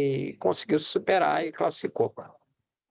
e conseguiu se superar e classificou.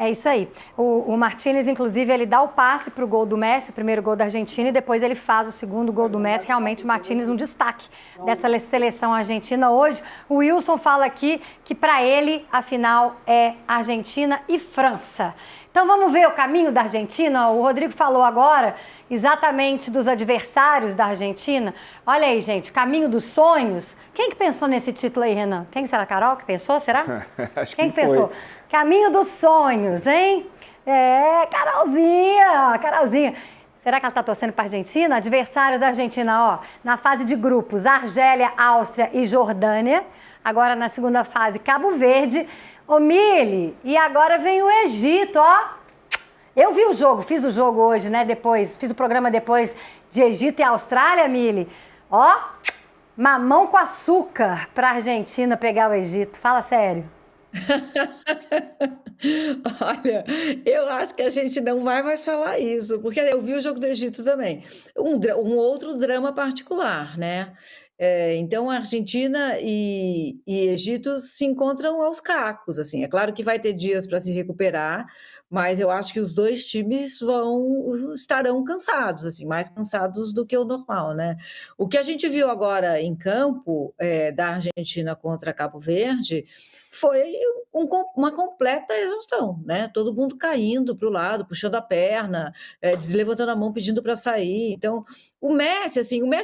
É isso aí. O Martínez, inclusive, ele dá o passe para o gol do Messi, o primeiro gol da Argentina, e depois ele faz o segundo gol do Messi. Realmente, o Martínez, um destaque dessa seleção argentina hoje. O Wilson fala aqui que, para ele, a final é Argentina e França. Então, vamos ver o caminho da Argentina? O Rodrigo falou agora exatamente dos adversários da Argentina. Olha aí, gente, caminho dos sonhos. Quem que pensou nesse título aí, Renan? Quem será? A Carol que pensou, será? Acho Quem que pensou? foi. Caminho dos sonhos, hein? É, Carolzinha. Será que ela tá torcendo para a Argentina? Adversário da Argentina, ó, na fase de grupos, Argélia, Áustria e Jordânia. Agora na segunda fase, Cabo Verde. Ô, Mili, e agora vem o Egito, ó. Eu vi o jogo, fiz o jogo hoje, né? Depois, fiz o programa depois de Egito e Austrália, Mili. Ó, mamão com açúcar para a Argentina pegar o Egito. Fala sério. Olha, eu acho que a gente não vai mais falar isso, porque eu vi o jogo do Egito também. Um outro drama particular, né? Então, a Argentina e Egito se encontram aos cacos, assim. É claro que vai ter dias para se recuperar, mas eu acho que os dois times estarão cansados, assim, mais cansados do que o normal, né? O que a gente viu agora em campo, da Argentina contra Cabo Verde, foi uma completa exaustão, né? Todo mundo caindo para o lado, puxando a perna, levantando a mão pedindo para sair. Então, o Messi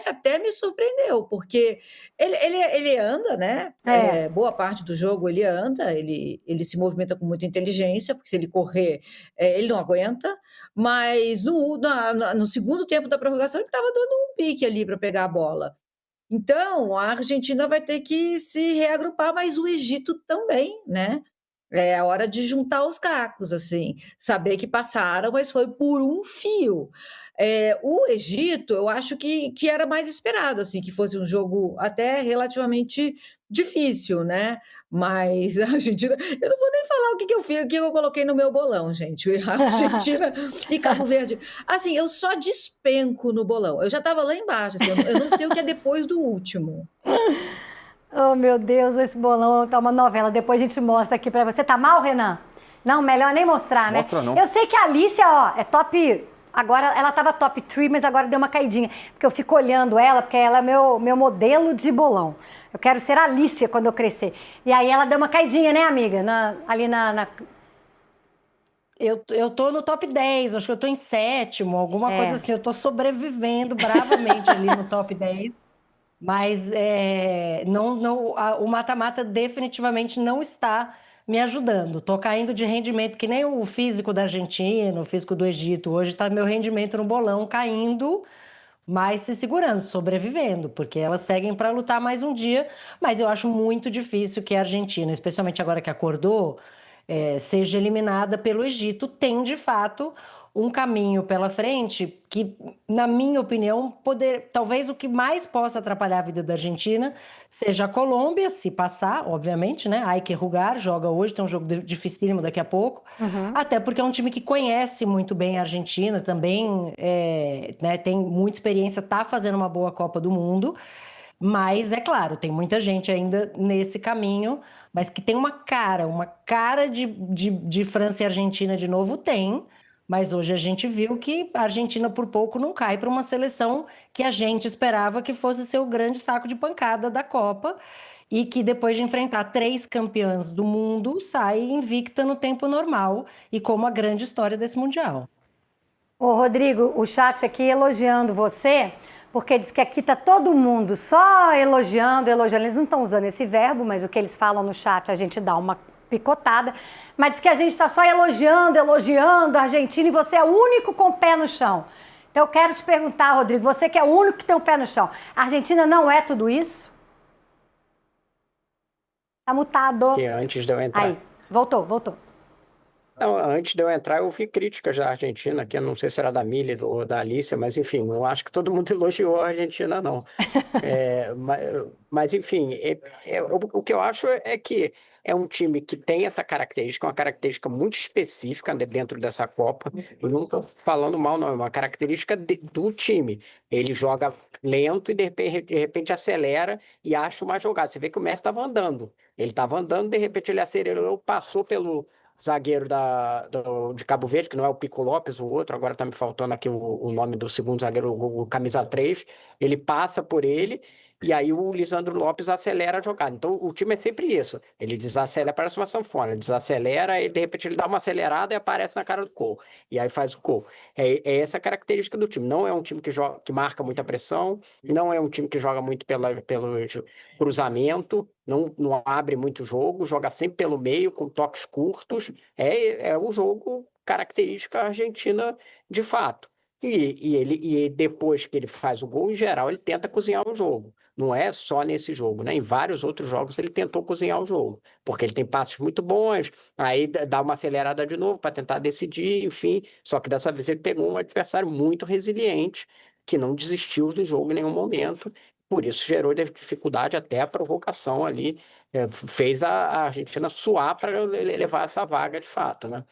até me surpreendeu, porque ele anda, né? Boa parte do jogo ele anda, ele se movimenta com muita inteligência, porque se ele correr, ele não aguenta. Mas no segundo tempo da prorrogação, ele estava dando um pique ali para pegar a bola. Então, a Argentina vai ter que se reagrupar, mas o Egito também, né? É a hora de juntar os cacos, assim, saber que passaram, mas foi por um fio. O Egito, eu acho que era mais esperado, assim, que fosse um jogo até relativamente difícil, né? Mas a Argentina, eu não vou nem falar o que eu fiz, o que eu coloquei no meu bolão, gente. A Argentina e Cabo Verde. Assim, eu só despenco no bolão. Eu já estava lá embaixo, assim, eu não sei o que é depois do último. Oh, meu Deus, esse bolão tá uma novela. Depois a gente mostra aqui pra você. Tá mal, Renan? Não, melhor nem mostrar, né? Mostra não. Eu sei que a Alicia, ó, é top... Agora, ela tava top 3, mas agora deu uma caidinha. Porque eu fico olhando ela, porque ela é meu modelo de bolão. Eu quero ser a Alicia quando eu crescer. E aí ela deu uma caidinha, né, amiga? Eu tô no top 10, acho que eu tô em sétimo, alguma coisa assim. Eu tô sobrevivendo bravamente ali no top 10. Mas o mata-mata definitivamente não está me ajudando. Tô caindo de rendimento, que nem o físico da Argentina, o físico do Egito. Hoje está meu rendimento no bolão caindo, mas se segurando, sobrevivendo, porque elas seguem para lutar mais um dia. Mas eu acho muito difícil que a Argentina, especialmente agora que acordou, seja eliminada pelo Egito. Tem, de fato, um caminho pela frente que, na minha opinião, talvez o que mais possa atrapalhar a vida da Argentina seja a Colômbia, se passar, obviamente, né? Hay que Jugar joga hoje, tem um jogo dificílimo daqui a pouco. Até porque é um time que conhece muito bem a Argentina também, né, tem muita experiência, tá fazendo uma boa Copa do Mundo. Mas, é claro, tem muita gente ainda nesse caminho, mas que tem uma cara de França e Argentina de novo, tem. Mas hoje a gente viu que a Argentina por pouco não cai para uma seleção que a gente esperava que fosse ser o grande saco de pancada da Copa e que depois de enfrentar 3 campeãs do mundo sai invicta no tempo normal e como a grande história desse Mundial. Ô, Rodrigo, o chat aqui elogiando você, porque diz que aqui tá todo mundo só elogiando. Eles não estão usando esse verbo, mas o que eles falam no chat a gente dá uma picotada. Mas diz que a gente está só elogiando a Argentina e você é o único com o pé no chão. Então eu quero te perguntar, Rodrigo, você que é o único que tem o pé no chão, a Argentina não é tudo isso? Tá mutado. Que antes de eu entrar. Aí, voltou. Não, antes de eu entrar, eu vi críticas da Argentina, que eu não sei se era da Mili ou da Alicia, mas enfim, não acho que todo mundo elogiou a Argentina, não. Mas enfim, o que eu acho é que é um time que tem essa característica, uma característica muito específica dentro dessa Copa. Eu não estou falando mal, não, é uma característica do time. Ele joga lento e de repente acelera e acha uma jogada. Você vê que o Messi estava andando. Ele estava andando, de repente ele acelerou, passou pelo zagueiro de Cabo Verde, que não é o Pico Lopes, o outro, agora está me faltando aqui o nome do segundo zagueiro, o camisa 3. Ele passa por ele, e aí o Lisandro Lopes acelera a jogada. Então o time é sempre isso. Ele desacelera, parece uma sanfona, desacelera, e de repente ele dá uma acelerada e aparece na cara do gol. E aí faz o gol. É essa a característica do time. Não é um time que marca muita pressão, não é um time que joga muito pelo cruzamento, não abre muito jogo, joga sempre pelo meio, com toques curtos. É o jogo característica argentina de fato. E depois que ele faz o gol, em geral, ele tenta cozinhar o jogo. Não é só nesse jogo, né? Em vários outros jogos ele tentou cozinhar o jogo, porque ele tem passes muito bons, aí dá uma acelerada de novo para tentar decidir, enfim. Só que dessa vez ele pegou um adversário muito resiliente, que não desistiu do jogo em nenhum momento. Por isso gerou dificuldade até a provocação ali, fez a Argentina suar para levar essa vaga de fato, né?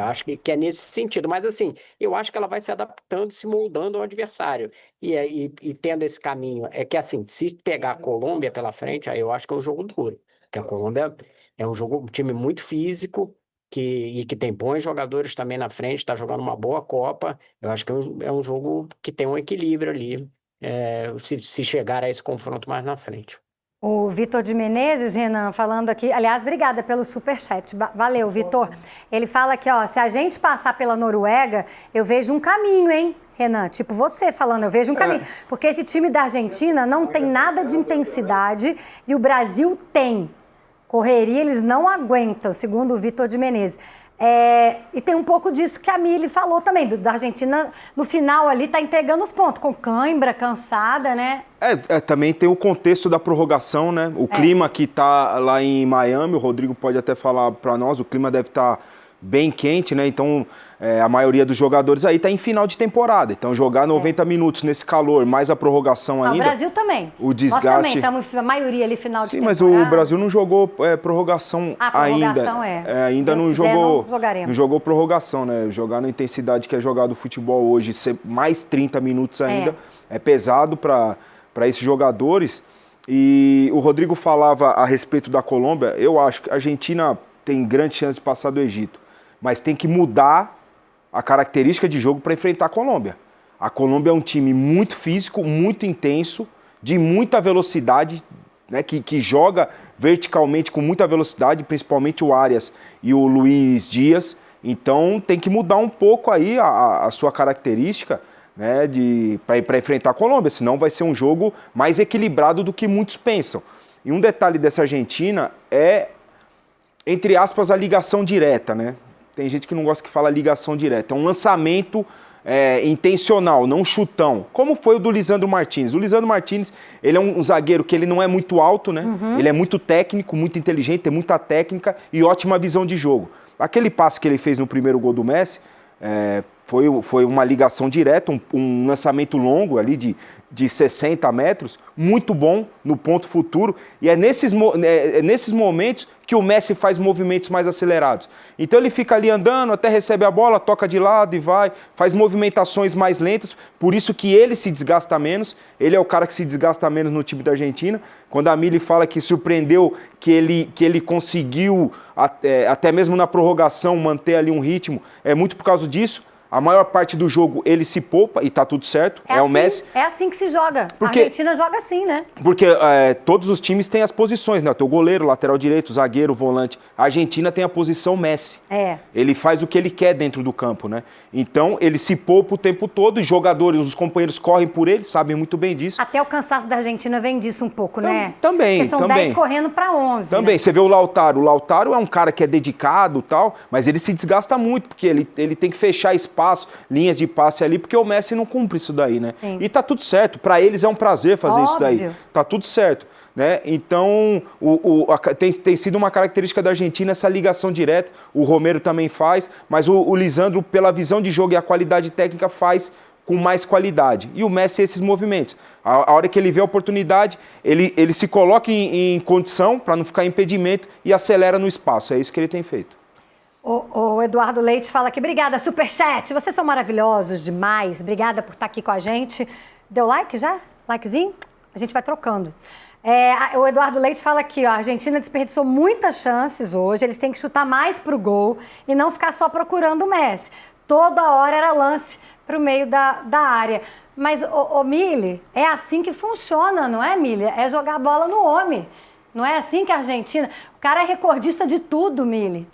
Acho que é nesse sentido, mas assim, eu acho que ela vai se adaptando, se moldando ao adversário, e tendo esse caminho, é que assim, se pegar a Colômbia pela frente, aí eu acho que é um jogo duro, porque a Colômbia é um time muito físico, e que tem bons jogadores também na frente, está jogando uma boa Copa. Eu acho que é um jogo que tem um equilíbrio ali, se chegar a esse confronto mais na frente. O Vitor de Menezes, Renan, falando aqui, aliás, obrigada pelo superchat, valeu, Vitor. Ele fala aqui, ó, se a gente passar pela Noruega, eu vejo um caminho, hein, Renan? Tipo você falando, eu vejo um caminho. Porque esse time da Argentina não tem nada de intensidade e o Brasil tem. Correria, eles não aguentam, segundo o Vitor de Menezes. E tem um pouco disso que a Mili falou também, da Argentina no final ali tá entregando os pontos, com cãibra, cansada, né? Também tem o contexto da prorrogação, né? O clima que tá lá em Miami, o Rodrigo pode até falar para nós, o clima deve estar bem quente, né? Então a maioria dos jogadores aí tá em final de temporada, então jogar 90 minutos nesse calor, mais a prorrogação ainda. O Brasil também. O desgaste. Nós também estamos a maioria ali final de temporada. Sim, mas o Brasil não jogou prorrogação ainda. Ainda não jogou prorrogação, né? Jogar na intensidade que é jogado o futebol hoje, ser mais 30 minutos ainda, é pesado para esses jogadores. E o Rodrigo falava a respeito da Colômbia, eu acho que a Argentina tem grande chance de passar do Egito, mas tem que mudar a característica de jogo para enfrentar a Colômbia. A Colômbia é um time muito físico, muito intenso, de muita velocidade, né, que joga verticalmente com muita velocidade, principalmente o Arias e o Luiz Dias. Então tem que mudar um pouco aí a sua característica, né, para enfrentar a Colômbia, senão vai ser um jogo mais equilibrado do que muitos pensam. E um detalhe dessa Argentina é, entre aspas, a ligação direta, né? Tem gente que não gosta que fala ligação direta. É um lançamento intencional, não chutão. Como foi o do Lisandro Martínez. O Lisandro Martínez, ele é um zagueiro que ele não é muito alto, né? Ele é muito técnico, muito inteligente, tem muita técnica e ótima visão de jogo. Aquele passe que ele fez no primeiro gol do Messi foi uma ligação direta, um lançamento longo ali de 60 metros, muito bom no ponto futuro. E é nesses momentos que o Messi faz movimentos mais acelerados. Então ele fica ali andando, até recebe a bola, toca de lado e vai, faz movimentações mais lentas, por isso que ele se desgasta menos. Ele é o cara que se desgasta menos no time da Argentina. Quando a Mili fala que surpreendeu que ele conseguiu, até mesmo na prorrogação, manter ali um ritmo, é muito por causa disso. A maior parte do jogo ele se poupa e tá tudo certo, o Messi. É assim que se joga. A Argentina joga assim, né? Porque todos os times têm as posições, né? Tem o goleiro, lateral direito, zagueiro, volante. A Argentina tem a posição Messi. Ele faz o que ele quer dentro do campo, né? Então ele se poupa o tempo todo, os jogadores, os companheiros correm por ele, sabem muito bem disso. Até o cansaço da Argentina vem disso um pouco, né? Também. Porque são 10 correndo para 11. Também, né? Você vê o Lautaro. O Lautaro é um cara que é dedicado e tal, mas ele se desgasta muito, porque ele tem que fechar espaço, linhas de passe ali, porque o Messi não cumpre isso daí, né? Sim. E tá tudo certo, para eles é um prazer fazer isso daí. Tá tudo certo, né? Então, tem sido uma característica da Argentina essa ligação direta, o Romero também faz, mas o Lisandro, pela visão de jogo e a qualidade técnica, faz com mais qualidade. E o Messi, esses movimentos. A hora que ele vê a oportunidade, ele se coloca em condição para não ficar impedimento e acelera no espaço. É isso que ele tem feito. O Eduardo Leite fala aqui, obrigada, superchat, vocês são maravilhosos demais, obrigada por estar aqui com a gente. Deu like já? Likezinho? A gente vai trocando. O Eduardo Leite fala aqui, ó, a Argentina desperdiçou muitas chances hoje, eles têm que chutar mais pro gol e não ficar só procurando o Messi. Toda hora era lance pro meio da área. Mas, Mili, é assim que funciona, não é, Mili? É jogar a bola no homem. Não é assim que a Argentina... O cara é recordista de tudo, Mili.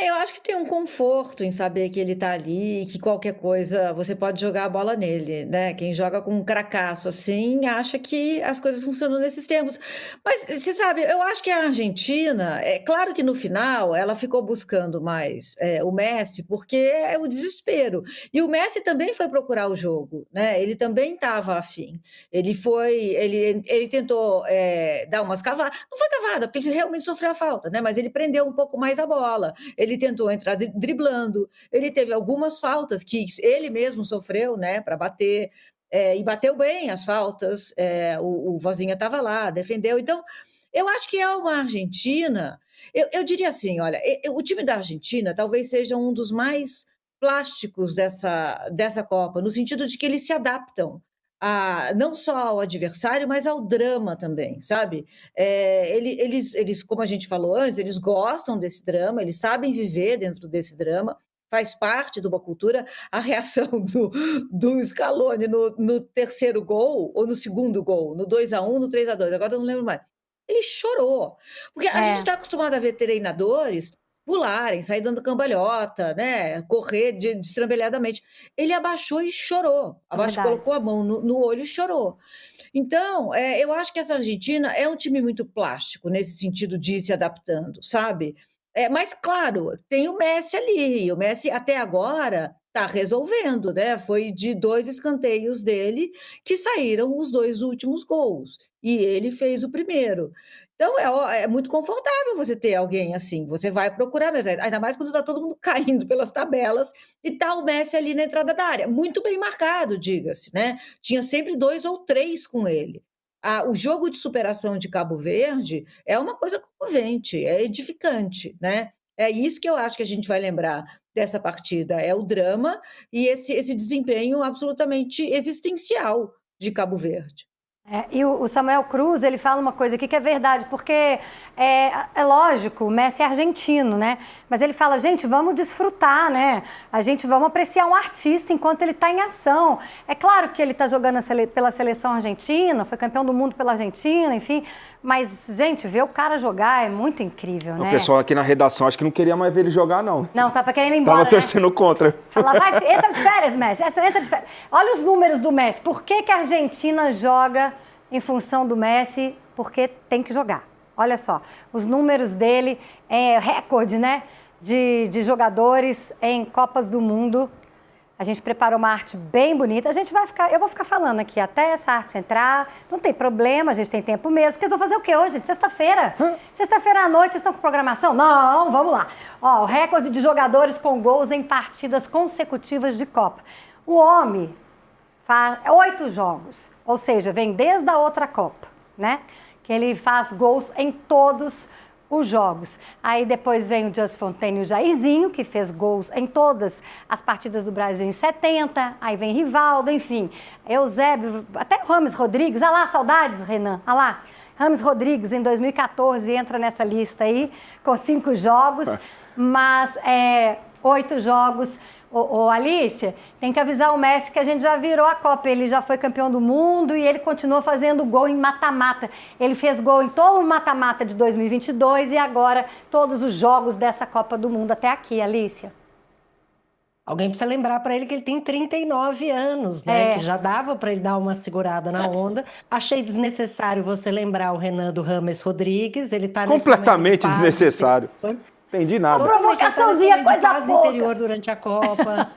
Eu acho que tem um conforto em saber que ele tá ali, que qualquer coisa você pode jogar a bola nele, né? Quem joga com um cracaço assim acha que as coisas funcionam nesses termos. Mas você sabe, eu acho que a Argentina, é claro que no final ela ficou buscando mais o Messi, porque é o desespero. E o Messi também foi procurar o jogo, né? Ele também estava afim. Ele tentou dar umas cavadas. Não foi cavada, porque ele realmente sofreu a falta, né? Mas ele prendeu um pouco mais a bola. Ele tentou entrar driblando, ele teve algumas faltas que ele mesmo sofreu, né, para bater, e bateu bem as faltas, o Vozinha estava lá, defendeu. Então, eu acho que é uma Argentina, eu diria assim, olha, o time da Argentina talvez seja um dos mais plásticos dessa Copa, no sentido de que eles se adaptam não só ao adversário, mas ao drama também, sabe? Eles, como a gente falou antes, eles gostam desse drama, eles sabem viver dentro desse drama, faz parte de uma cultura. A reação do Scaloni no terceiro gol, ou no segundo gol, no 2-1, no 3-2, agora eu não lembro mais. Ele chorou, porque a gente está acostumado a ver treinadores pularem, sair dando cambalhota, né? Correr destrambelhadamente. Ele abaixou e chorou. Colocou a mão no olho e chorou. Então, eu acho que essa Argentina é um time muito plástico, nesse sentido de ir se adaptando, sabe? Mas, claro, tem o Messi ali. O Messi, até agora, está resolvendo, né? Foi de 2 escanteios dele que saíram os 2 últimos gols. E ele fez o primeiro. Então, é muito confortável você ter alguém assim. Você vai procurar mesmo, ainda mais quando está todo mundo caindo pelas tabelas e está o Messi ali na entrada da área. Muito bem marcado, diga-se, né? Tinha sempre 2 ou 3 com ele. O jogo de superação de Cabo Verde é uma coisa comovente, é edificante, né? É isso que eu acho que a gente vai lembrar dessa partida, é o drama e esse desempenho absolutamente existencial de Cabo Verde. E o Samuel Cruz, ele fala uma coisa aqui que é verdade, porque é lógico, o Messi é argentino, né? Mas ele fala, gente, vamos desfrutar, né? Vamos apreciar um artista enquanto ele está em ação. É claro que ele está jogando pela seleção argentina, foi campeão do mundo pela Argentina, enfim. Mas, gente, ver o cara jogar é muito incrível, né? O pessoal aqui na redação acho que não queria mais ver ele jogar, não. Não, tava querendo ir embora, tava torcendo contra. Fala, entra de férias, Messi. Entra de férias. Olha os números do Messi. Por que a Argentina joga em função do Messi? Porque tem que jogar. Olha só, os números dele, recorde, né? De jogadores em Copas do Mundo. A gente preparou uma arte bem bonita. Eu vou ficar falando aqui até essa arte entrar. Não tem problema, a gente tem tempo mesmo. Vocês vão fazer o quê hoje? Sexta-feira. Sexta-feira à noite, vocês estão com programação? Não, vamos lá. Ó, o recorde de jogadores com gols em partidas consecutivas de Copa. O homem faz 8 jogos, ou seja, vem desde a outra Copa, né? Que ele faz gols em todos os jogos. Aí depois vem o Just Fontaine e o Jairzinho, que fez gols em todas as partidas do Brasil em 70. Aí vem Rivaldo, enfim. Eusébio, até o Rames Rodrigues. Ah lá, saudades, Renan. Ah lá. Rames Rodrigues, em 2014, entra nessa lista aí, com 5 jogos. Mas 8 jogos. Alicia, tem que avisar o Messi que a gente já virou a Copa, ele já foi campeão do mundo e ele continua fazendo gol em mata-mata. Ele fez gol em todo o mata-mata de 2022 e agora todos os jogos dessa Copa do Mundo até aqui, Alicia. Alguém precisa lembrar para ele que ele tem 39 anos, né? Que já dava para ele dar uma segurada na onda. Achei desnecessário você lembrar o Renan do Rames Rodrigues, ele tá completamente desnecessário. Entendi nada. Provocaçãozinha, coisa pouca. Interior durante a Copa,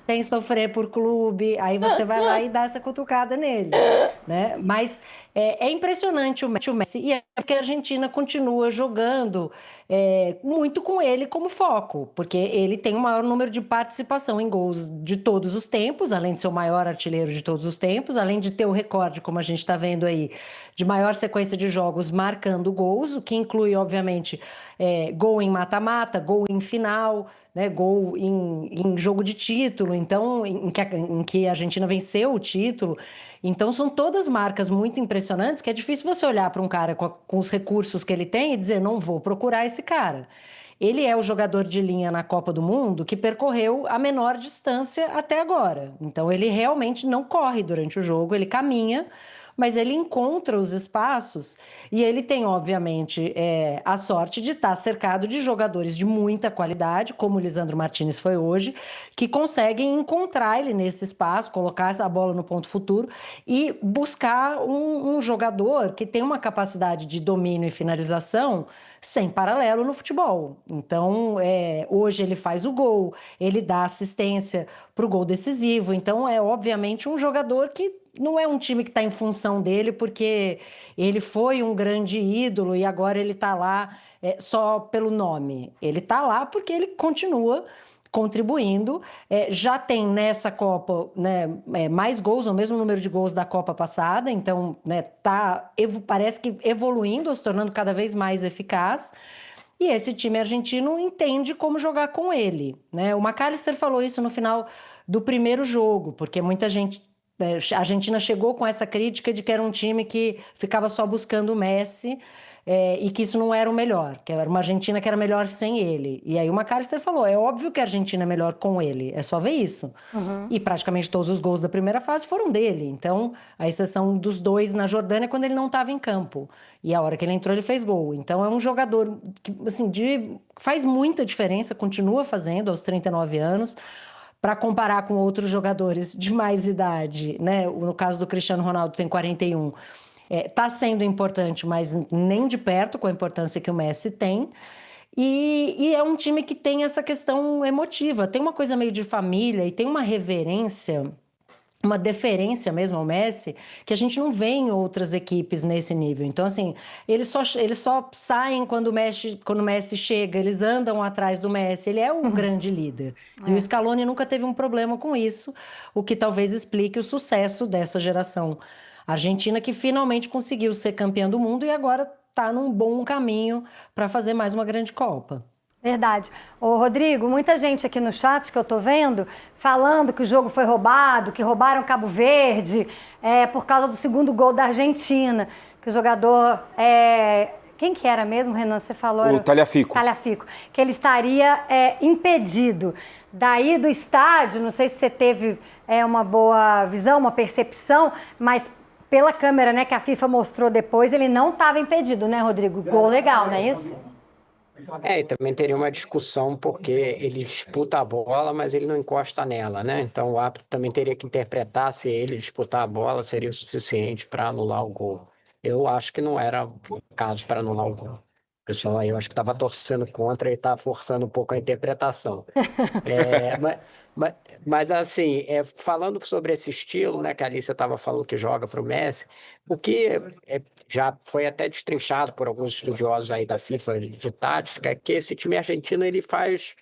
sem sofrer por clube, aí você vai lá e dá essa cutucada nele, né? Mas é impressionante o Messi, e é que a Argentina continua jogando muito com ele como foco, porque ele tem o maior número de participação em gols de todos os tempos, além de ser o maior artilheiro de todos os tempos, além de ter o recorde, como a gente está vendo aí, de maior sequência de jogos marcando gols, o que inclui, obviamente, gol em mata-mata, gol em final, né, gol em jogo de título, então, em que a Argentina venceu o título. Então, são todas marcas muito impressionantes que é difícil você olhar para um cara com os recursos que ele tem e dizer, não vou procurar esse cara. Ele é o jogador de linha na Copa do Mundo que percorreu a menor distância até agora. Então, ele realmente não corre durante o jogo, ele caminha, mas ele encontra os espaços e ele tem, obviamente, a sorte de estar cercado de jogadores de muita qualidade, como o Lisandro Martínez foi hoje, que conseguem encontrar ele nesse espaço, colocar essa bola no ponto futuro e buscar um jogador que tem uma capacidade de domínio e finalização sem paralelo no futebol. Então, hoje ele faz o gol, ele dá assistência para o gol decisivo. Então, é obviamente um jogador que não é um time que está em função dele porque ele foi um grande ídolo e agora ele está lá só pelo nome. Ele está lá porque ele continua contribuindo, já tem nessa Copa, né, mais gols, o mesmo número de gols da Copa passada, então, né, parece que evoluindo, se tornando cada vez mais eficaz, e esse time argentino entende como jogar com ele, né? O McAllister falou isso no final do primeiro jogo, porque muita gente, a Argentina chegou com essa crítica de que era um time que ficava só buscando o Messi, e que isso não era o melhor, que era uma Argentina que era melhor sem ele. E aí o McAllister falou, é óbvio que a Argentina é melhor com ele, é só ver isso. E praticamente todos os gols da primeira fase foram dele, então a exceção dos 2 na Jordânia quando ele não estava em campo. E a hora que ele entrou ele fez gol. Então é um jogador que assim, faz muita diferença, continua fazendo aos 39 anos, para comparar com outros jogadores de mais idade, né? No caso do Cristiano Ronaldo tem 41. Está sendo importante, mas nem de perto com a importância que o Messi tem. E é um time que tem essa questão emotiva, tem uma coisa meio de família e tem uma reverência, uma deferência mesmo ao Messi, que a gente não vê em outras equipes nesse nível. Então, assim, eles só saem quando o Messi chega, eles andam atrás do Messi, ele é o grande líder. E o Scaloni nunca teve um problema com isso, o que talvez explique o sucesso dessa geração argentina, que finalmente conseguiu ser campeã do mundo e agora está num bom caminho para fazer mais uma grande Copa. Verdade. Ô, Rodrigo, muita gente aqui no chat que eu tô vendo falando que o jogo foi roubado, que roubaram Cabo Verde, por causa do segundo gol da Argentina, que o jogador... Quem que era mesmo, Renan? Você falou? O Tagliafico. Tagliafico. Que ele estaria impedido. Daí do estádio, não sei se você teve uma boa visão, uma percepção, mas pela câmera, né, que a FIFA mostrou depois, ele não estava impedido, né, Rodrigo? Gol legal, não é isso? E também teria uma discussão porque ele disputa a bola, mas ele não encosta nela, né? Então o árbitro também teria que interpretar se ele disputar a bola seria o suficiente para anular o gol. Eu acho que não era o caso para anular o gol. O pessoal aí, eu acho que estava torcendo contra e está forçando um pouco a interpretação. Mas assim, falando sobre esse estilo, né, que a Alicia estava falando que joga para o Messi, o que já foi até destrinchado por alguns estudiosos aí da FIFA de tática, é que esse time argentino ele faz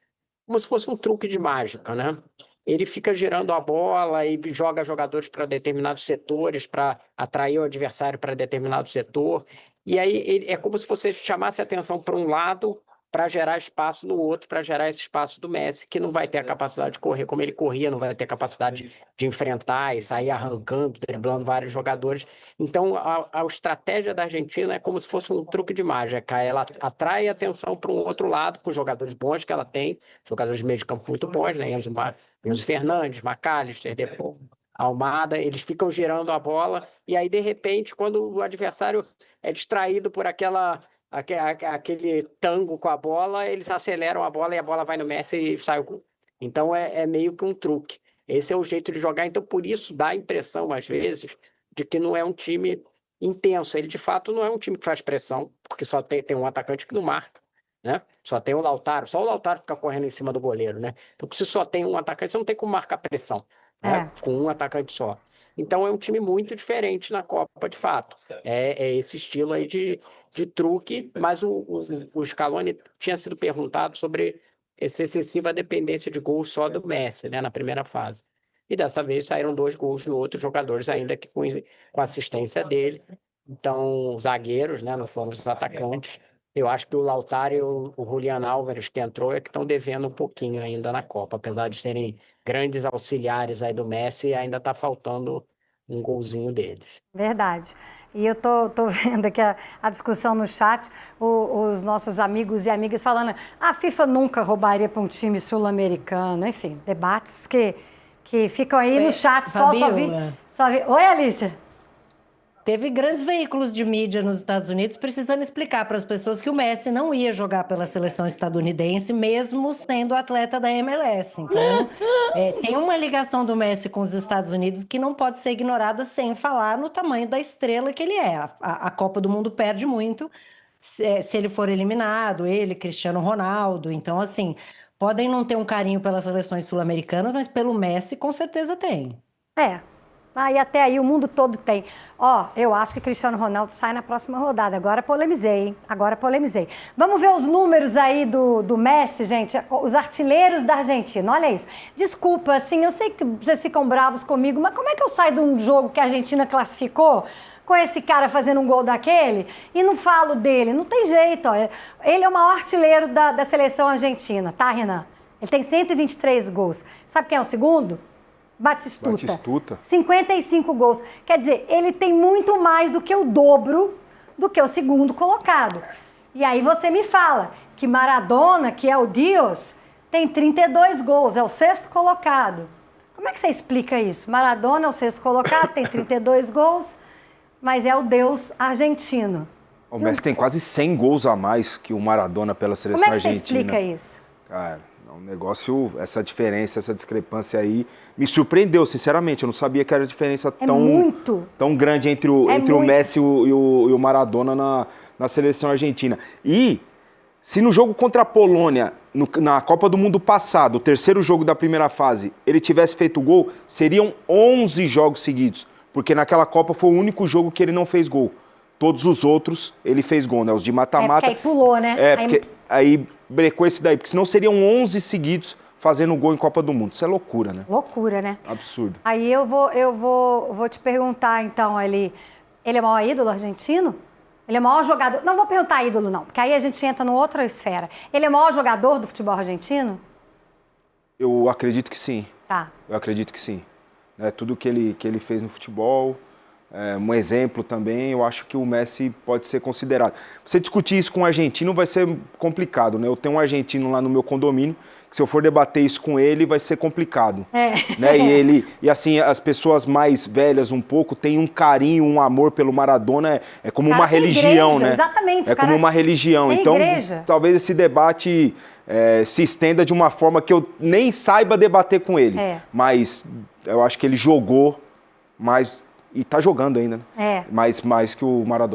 como se fosse um truque de mágica, né? Ele fica girando a bola e joga jogadores para determinados setores, para atrair o adversário para determinado setor. E aí é como se você chamasse a atenção para um lado para gerar espaço no outro, para gerar esse espaço do Messi, que não vai ter a capacidade de correr como ele corria, não vai ter a capacidade de enfrentar e sair arrancando, driblando vários jogadores. Então, a estratégia da Argentina é como se fosse um truque de mágica. Ela atrai atenção para um outro lado, com jogadores bons que ela tem, jogadores de meio de campo muito bons, né? Enzo Fernandes, McAllister, Depô, Almada, eles ficam girando a bola, e aí, de repente, quando o adversário é distraído por aquele tango com a bola, eles aceleram a bola e a bola vai no Messi e sai o gol. Então é meio que um truque. Esse é o jeito de jogar, então por isso dá a impressão, às vezes, de que não é um time intenso. Ele, de fato, não é um time que faz pressão, porque só tem um atacante que não marca, né? Só tem o Lautaro, só o Lautaro fica correndo em cima do goleiro, né? Então, se só tem um atacante, você não tem como marcar pressão, né? Com um atacante só. Então é um time muito diferente na Copa, de fato. É esse estilo aí de truque, mas o Scaloni tinha sido perguntado sobre essa excessiva dependência de gols só do Messi, né, na primeira fase. E dessa vez saíram 2 gols de outros jogadores, ainda que com assistência dele. Então, zagueiros, né, não foram os atacantes. Eu acho que o Lautaro e o Julián Álvares que entrou é que estão devendo um pouquinho ainda na Copa, apesar de serem grandes auxiliares aí do Messi, ainda está faltando um golzinho deles. Verdade. E eu tô vendo aqui a discussão no chat, os nossos amigos e amigas falando, a FIFA nunca roubaria para um time sul-americano, enfim, debates que ficam aí no chat, só vi. Oi, Alicia. Teve grandes veículos de mídia nos Estados Unidos precisando explicar para as pessoas que o Messi não ia jogar pela seleção estadunidense, mesmo sendo atleta da MLS. Então, tem uma ligação do Messi com os Estados Unidos que não pode ser ignorada sem falar no tamanho da estrela que ele é. A Copa do Mundo perde muito se ele for eliminado, ele, Cristiano Ronaldo. Então, assim, podem não ter um carinho pelas seleções sul-americanas, mas pelo Messi com certeza tem. E até aí o mundo todo tem. Eu acho que Cristiano Ronaldo sai na próxima rodada. Agora polemizei, hein? Vamos ver os números aí do Messi, gente. Os artilheiros da Argentina. Olha isso. Desculpa, assim, eu sei que vocês ficam bravos comigo, mas como é que eu saio de um jogo que a Argentina classificou com esse cara fazendo um gol daquele e não falo dele? Não tem jeito, ó. Ele é o maior artilheiro da seleção argentina, tá, Renan? Ele tem 123 gols. Sabe quem é o segundo? Batistuta. 55 gols. Quer dizer, ele tem muito mais do que o dobro do que o segundo colocado. E aí você me fala que Maradona, que é o Dios, tem 32 gols, é o sexto colocado. Como é que você explica isso? Maradona é o sexto colocado, tem 32 gols, mas é o Deus argentino. O Messi tem quase 100 gols a mais que o Maradona pela seleção argentina. Como é que você explica isso? Cara, um negócio, essa diferença, essa discrepância aí, me surpreendeu, sinceramente. Eu não sabia que era a diferença tão grande entre o Messi e o Maradona na seleção argentina. E se no jogo contra a Polônia, na Copa do Mundo passado, o terceiro jogo da primeira fase, ele tivesse feito gol, seriam 11 jogos seguidos. Porque naquela Copa foi o único jogo que ele não fez gol. Todos os outros ele fez gol, né? Os de mata-mata. Porque aí pulou, né? Porque aí brecou esse daí, porque senão seriam 11 seguidos fazendo gol em Copa do Mundo. Isso é loucura, né? Loucura, né? Absurdo. Aí eu vou te perguntar, então, ele é o maior ídolo argentino? Ele é o maior jogador... Não vou perguntar ídolo, não, porque aí a gente entra numa outra esfera. Ele é o maior jogador do futebol argentino? Eu acredito que sim. Tá. Eu acredito que sim. Tudo que ele fez no futebol... um exemplo também, eu acho que o Messi pode ser considerado. Você discutir isso com um argentino vai ser complicado, né? Eu tenho um argentino lá no meu condomínio, que se eu for debater isso com ele, vai ser complicado. Né? E assim, as pessoas mais velhas um pouco têm um carinho, um amor pelo Maradona, é como uma religião, igreja, né? Exatamente. É como uma religião. Então, talvez esse debate se estenda de uma forma que eu nem saiba debater com ele. Mas eu acho que ele jogou mais... E tá jogando ainda, né? Mais que o Maradona.